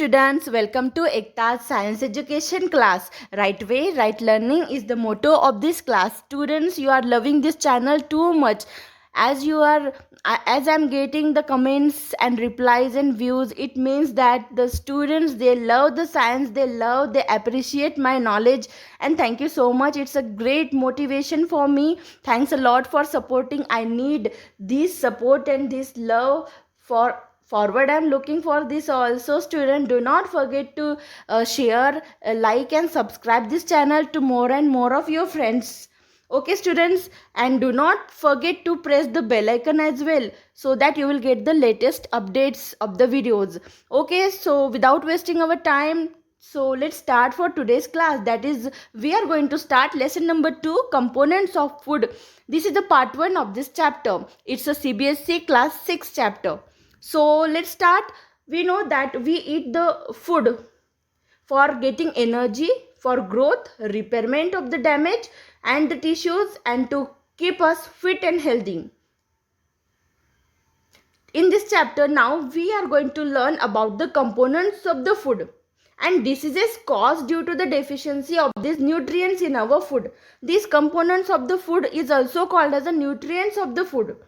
students, welcome to Ekta's Science Education class. Right way, right learning is the motto of this class. Students, you are loving this channel too much. As I'm getting the comments and replies and views, it means that the students, they love the science, they appreciate my knowledge, and thank you so much. It's a great motivation for me. Thanks a lot for supporting. I need this support and this love for forward. I'm looking for this also. Student, do not forget to share, like and subscribe this channel to more and more of your friends. Okay students, and do not forget to press the bell icon as well, so that you will get the latest updates of the videos. Okay, so without wasting our time, so let's start for today's class. That is, we are going to start lesson number 2, components of food. This is the part 1 of this chapter. It's a CBSE class 6 chapter. So let's start. We know that we eat the food for getting energy, for growth, repairment of the damage and the tissues, and to keep us fit and healthy. In this chapter now we are going to learn about the components of the food, and diseases caused due to the deficiency of these nutrients in our food. These components of the food is also called as the nutrients of the food.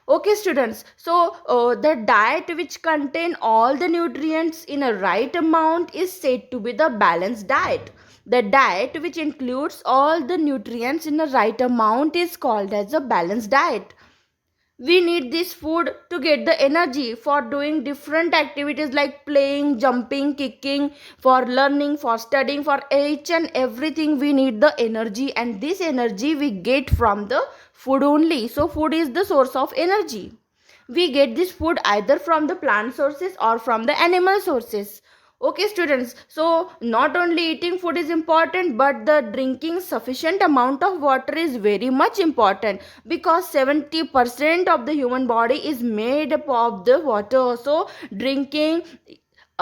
Okay students, so the diet which contain all the nutrients in a right amount is said to be the balanced diet. The diet which includes all the nutrients in a right amount is called as a balanced diet. We need this food to get the energy for doing different activities like playing, jumping, kicking, for learning, for studying, for each and everything we need the energy, and this energy we get from the food only. So food is the source of energy. We get this food either from the plant sources or from the animal sources. Okay students, so not only eating food is important, but the drinking sufficient amount of water is very much important, because 70% of the human body is made up of the water. So drinking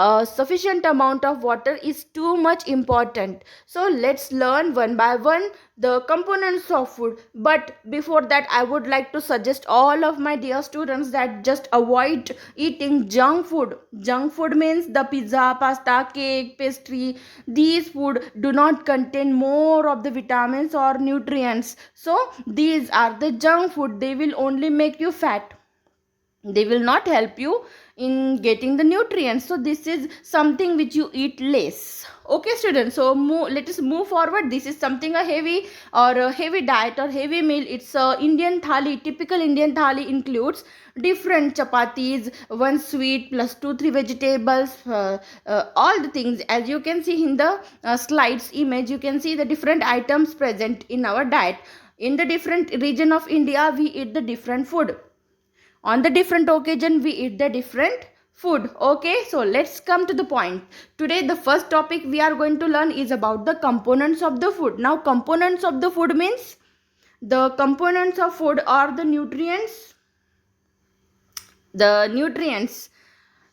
a sufficient amount of water is too much important. So let's learn one by one the components of food. But before that, I would like to suggest all of my dear students that just avoid eating junk food. Junk food means the pizza, pasta, cake, pastry. These food do not contain more of the vitamins or nutrients. So these are the junk food. They will only make you fat. They will not help you in getting the nutrients. So this is something which you eat less. Okay students, so let us move forward. This is something a heavy or a heavy diet or heavy meal. It's a Indian thali. Typical Indian thali includes different chapatis, one sweet plus 2-3 vegetables, all the things. As you can see in the slides image, you can see the different items present in our diet. In the different region of India, we eat the different food. On the different occasion, we eat the different food. Okay, so let's come to the point. Today the first topic we are going to learn is about the components of the food. Now components of the food means the components of food are the nutrients.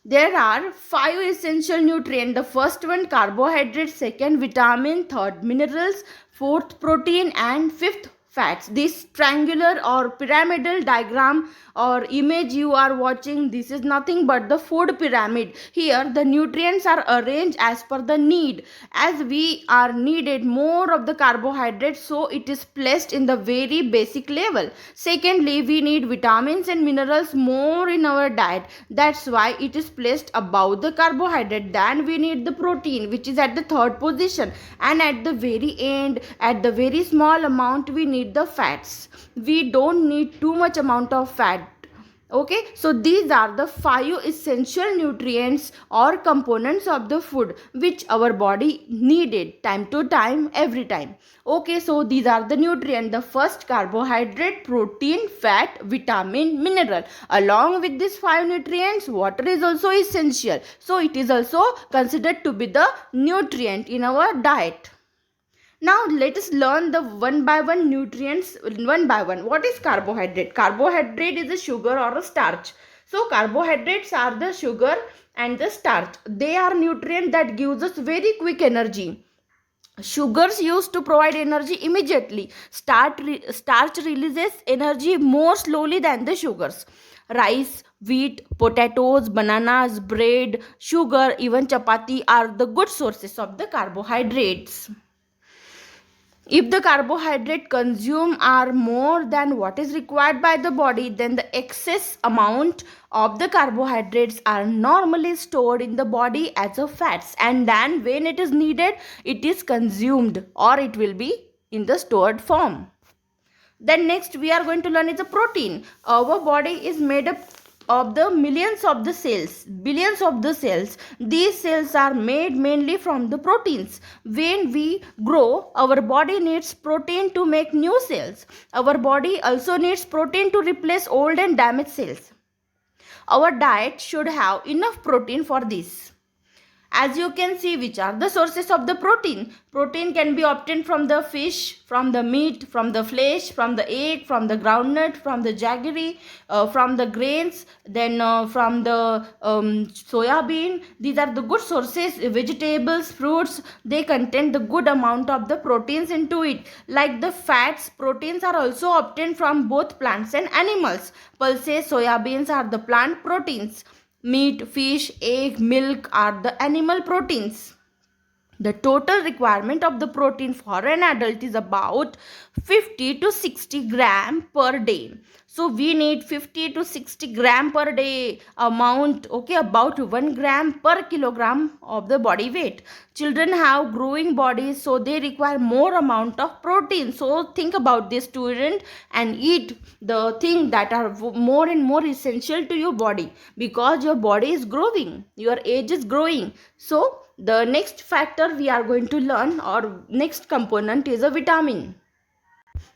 There are 5 essential nutrients. The first one carbohydrates, second vitamin, third minerals, fourth protein, and fifth fats. This triangular or pyramidal diagram or image you are watching, this is nothing but the food pyramid. Here the nutrients are arranged as per the need. As we are needed more of the carbohydrates, so it is placed in the very basic level. Secondly, we need vitamins and minerals more in our diet. That's why it is placed above the carbohydrate. Then we need the protein, which is at the third position, and at the very end, at the very small amount, we need the fats. We don't need too much amount of fat. Okay, so these are the 5 essential nutrients or components of the food which our body needed time to time, every time. Okay, so these are the nutrients. The first, carbohydrate, protein, fat, vitamin, mineral. Along with these 5 nutrients, water is also essential. So it is also considered to be the nutrient in our diet. Now let us learn the one by one nutrients one by one. What is carbohydrate? Carbohydrate is a sugar or a starch. So carbohydrates are the sugar and the starch. They are nutrient that gives us very quick energy. Sugars used to provide energy immediately. Starch releases energy more slowly than the sugars. Rice, Wheat, potatoes, bananas, bread, sugar, even chapati are the good sources of the carbohydrates. If the carbohydrate consumed are more than what is required by the body, then the excess amount of the carbohydrates are normally stored in the body as a fats, and then when it is needed, it is consumed or it will be in the stored form. Then next we are going to learn is a protein. Our body is made up of the millions of the cells, billions of the cells. These cells are made mainly from the proteins. When we grow, our body needs protein to make new cells. Our body also needs protein to replace old and damaged cells. Our diet should have enough protein for this. As you can see, which are the sources of the protein. Protein can be obtained from the fish, from the meat, from the flesh, from the egg, from the groundnut, from the jaggery, from the grains, then from the soya bean. These are the good sources. Vegetables, fruits, they contain the good amount of the proteins into it. Like the fats, proteins are also obtained from both plants and animals. Pulses, soya beans are the plant proteins. Meat, fish, egg, milk are the animal proteins. The total requirement of the protein for an adult is about 50 to 60 gram per day. So we need 50 to 60 gram per day amount, okay, about 1 gram per kilogram of the body weight. Children have growing bodies, so they require more amount of protein. So think about this, student, and eat the things that are more and more essential to your body, because your body is growing, your age is growing. So the next factor we are going to learn, or next component, is a vitamin.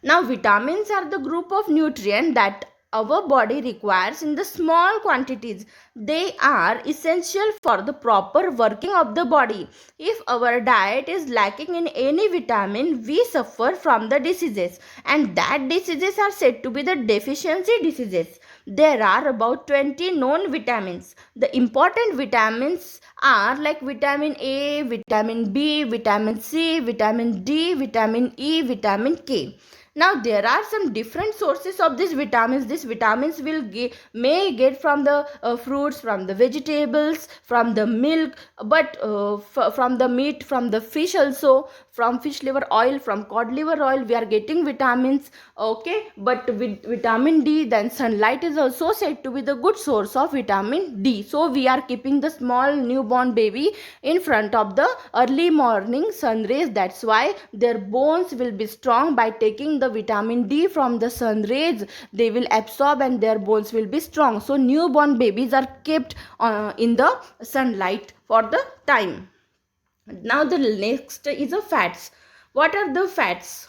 Now vitamins are the group of nutrients that our body requires in the small quantities. They are essential for the proper working of the body. If our diet is lacking in any vitamin, we suffer from the diseases, and that diseases are said to be the deficiency diseases. There are about 20 known vitamins. The important vitamins are like vitamin A, vitamin B, vitamin C, vitamin D, vitamin E, vitamin K. Now there are some different sources of these vitamins. These vitamins may get from the fruits, from the vegetables, from the milk, but from the meat, from the fish also, from fish liver oil, from cod liver oil we are getting vitamins, okay. But with vitamin D, then sunlight is also said to be the good source of vitamin D. So we are keeping the small newborn baby in front of the early morning sun rays. That's why their bones will be strong. By taking the vitamin D from the sun rays, they will absorb and their bones will be strong. So newborn babies are kept in the sunlight for the time. Now the next is the fats. What are the fats?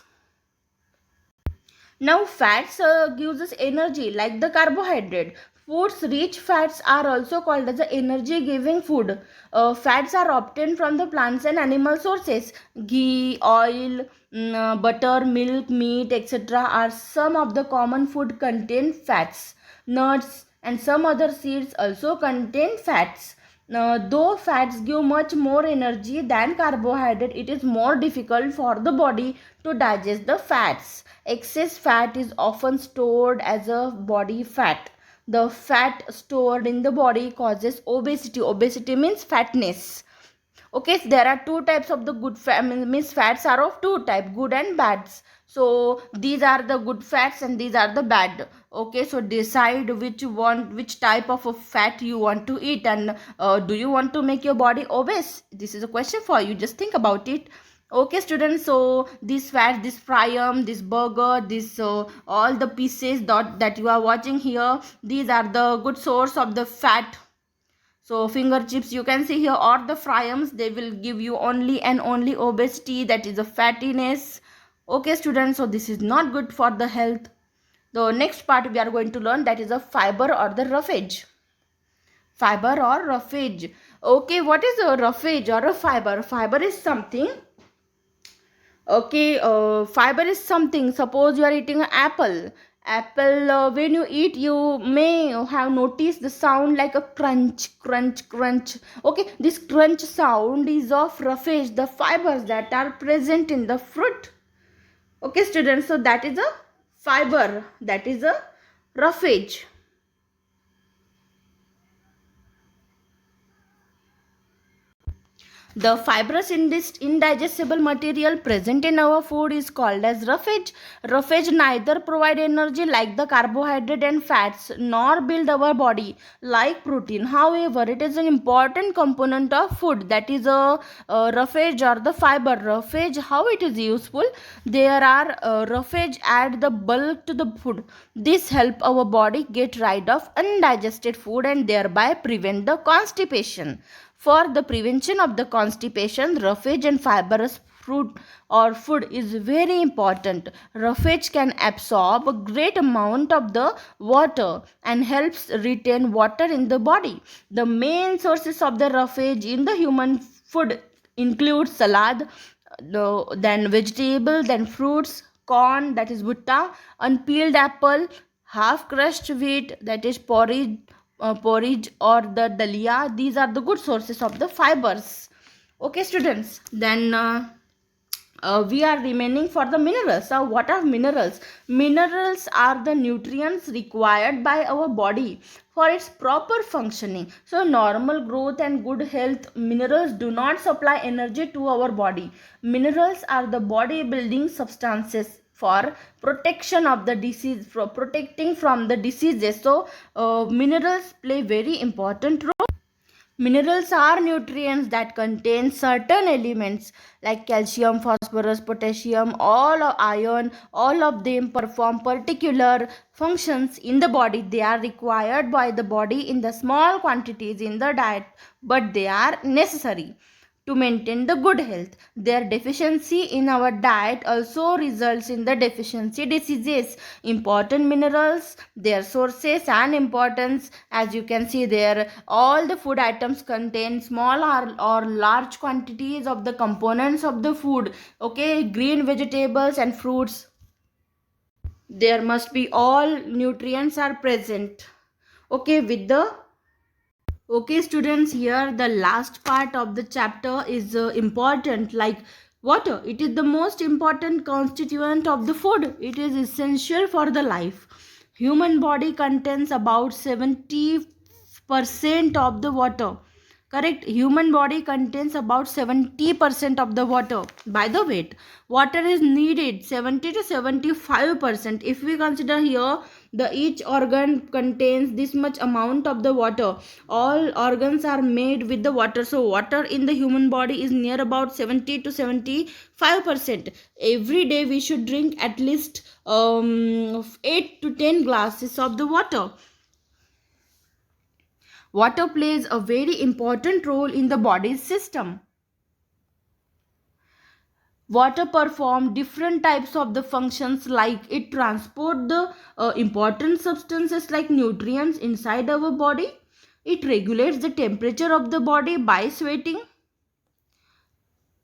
Now fats gives us energy like the carbohydrate. Foods rich fats are also called as the energy giving food. Fats are obtained from the plants and animal sources. Ghee, oil, butter, milk, meat, etc. are some of the common food contain fats. Nuts and some other seeds also contain fats. Though fats give much more energy than carbohydrate, it is more difficult for the body to digest the fats. Excess fat is often stored as a body fat. The fat stored in the body causes obesity. Obesity means fatness. Okay, so there are two types of the good fat, means fats are of two types, good and bad. So these are the good fats and these are the bad. Okay, so decide which type of a fat you want to eat, and do you want to make your body obese? This is a question for you, just think about it. Okay students, so this fat, this fryum, this burger, this all the pieces that you are watching here, these are the good source of the fat. So finger chips you can see here, or the fryums, they will give you only and only obesity, that is a fattiness. Okay students, so this is not good for the health. The next part we are going to learn, that is a fiber or the roughage. Fiber or roughage. Okay, what is a roughage or a fiber? Fiber is something, okay, fiber is something, suppose you are eating an apple. When you eat, you may have noticed the sound like a crunch, crunch, crunch. Okay, this crunch sound is of roughage, the fibers that are present in the fruit. Okay students, so that is a fiber, that is a roughage. The fibrous indigestible material present in our food is called as roughage. Roughage neither provide energy like the carbohydrate and fats nor build our body like protein. However, it is an important component of food, that is a roughage or the fiber. Roughage, how it is useful? There are roughage add the bulk to the food. This help our body get rid of undigested food and thereby prevent the constipation. For the prevention of the constipation, roughage and fibrous fruit or food is very important. Roughage can absorb a great amount of the water and helps retain water in the body. The main sources of the roughage in the human food include salad, then vegetable, then fruits, corn, that is butta, unpeeled apple, half crushed wheat, that is porridge or the dalia. These are the good sources of the fibers. Okay, students. Then we are remaining for the minerals. So what are minerals? Minerals are the nutrients required by our body for its proper functioning. So normal growth and good health, minerals do not supply energy to our body. Minerals are the body building substances for protection of the disease, for protecting from the diseases. So minerals play very important role. Minerals are nutrients that contain certain elements like calcium, phosphorus, potassium, all of iron, all of them perform particular functions in the body. They are required by the body in the small quantities in the diet, but they are necessary to maintain the good health. Their deficiency in our diet also results in the deficiency diseases. Important minerals, their sources and importance, as you can see there, all the food items contain small or large quantities of the components of the food. Okay, green vegetables and fruits, there must be all nutrients are present. Okay, with the Okay, students, here the last part of the chapter is important, like water. It is the most important constituent of the food. It is essential for the life. Human body contains about 70% of the water. Correct. Human body contains about 70% of the water by the weight. Water is needed 70 to 75%. If we consider here, the each organ contains this much amount of the water. All organs are made with the water. So water in the human body is near about 70 to 75%. Every day we should drink at least 8 to 10 glasses of the water. Water plays a very important role in the body's system. Water performs different types of the functions, like it transport the important substances like nutrients inside our body. It regulates the temperature of the body by sweating.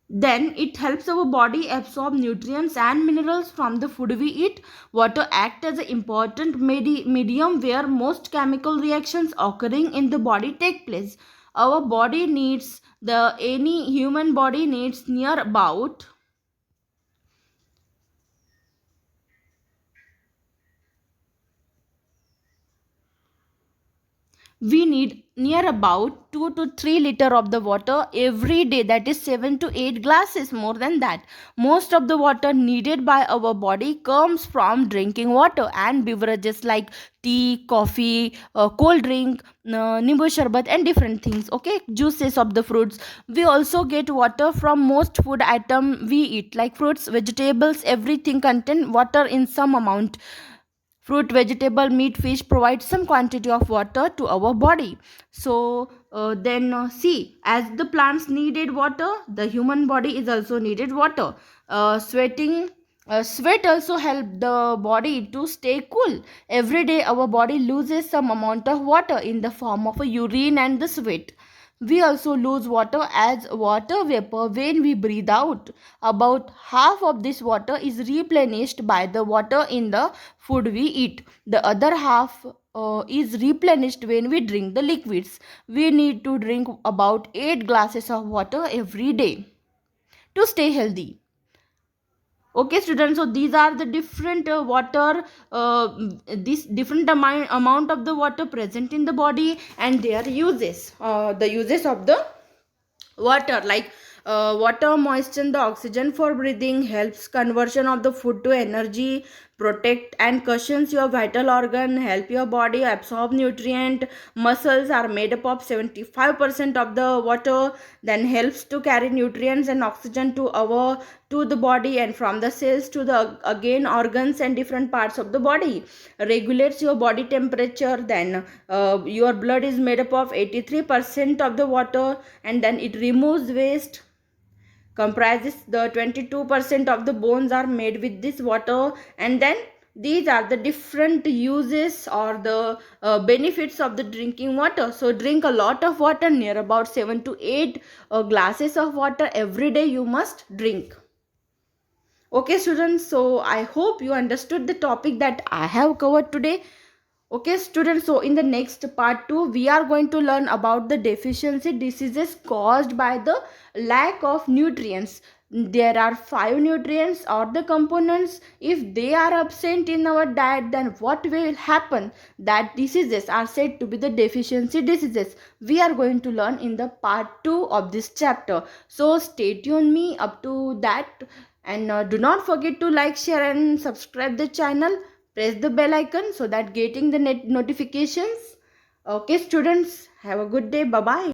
Then it helps our body absorb nutrients and minerals from the food we eat. Water acts as an important medium where most chemical reactions occurring in the body take place. Our body needs any human body needs near about we need near about 2 to 3 liter of the water every day, that is 7 to 8 glasses, more than that. Most of the water needed by our body comes from drinking water and beverages like tea, coffee, cold drink, nimbu sharbat and different things. Okay, juices of the fruits. We also get water from most food item we eat, like fruits, vegetables, everything contain water in some amount. Fruit, vegetable, meat, fish provide some quantity of water to our body. So then see, as the plants needed water, the human body is also needed water. Sweat also help the body to stay cool. Every day our body loses some amount of water in the form of a urine and the sweat. We also lose water as water vapor when we breathe out. About half of this water is replenished by the water in the food we eat. The other half is replenished when we drink the liquids. We need to drink about 8 glasses of water every day to stay healthy. Okay, students, so these are the different water, this different amount of the water present in the body and their uses, the uses of the Water, like water moisten the oxygen for breathing, helps conversion of the food to energy, protect and cushions your vital organ, help your body absorb nutrient. Muscles are made up of 75% of the water, then helps to carry nutrients and oxygen to the body and from the cells to the again organs and different parts of the body. Regulates your body temperature, then your blood is made up of 83% of the water, and then it removes waste, comprises the 22% of the bones are made with this water. And then these are the different uses or the benefits of the drinking water. So drink a lot of water, near about 7 to 8 glasses of water every day you must drink. Okay students, so I hope you understood the topic that I have covered today. Okay students, so in the next part 2 we are going to learn about the deficiency diseases caused by the lack of nutrients. There are 5 nutrients or the components. If they are absent in our diet, then what will happen? That diseases are said to be the deficiency diseases. We are going to learn in the part 2 of this chapter. So stay tuned me up to that, and do not forget to like, share and subscribe the channel. Press the bell icon so that getting the notifications. Okay students, have a good day. Bye bye.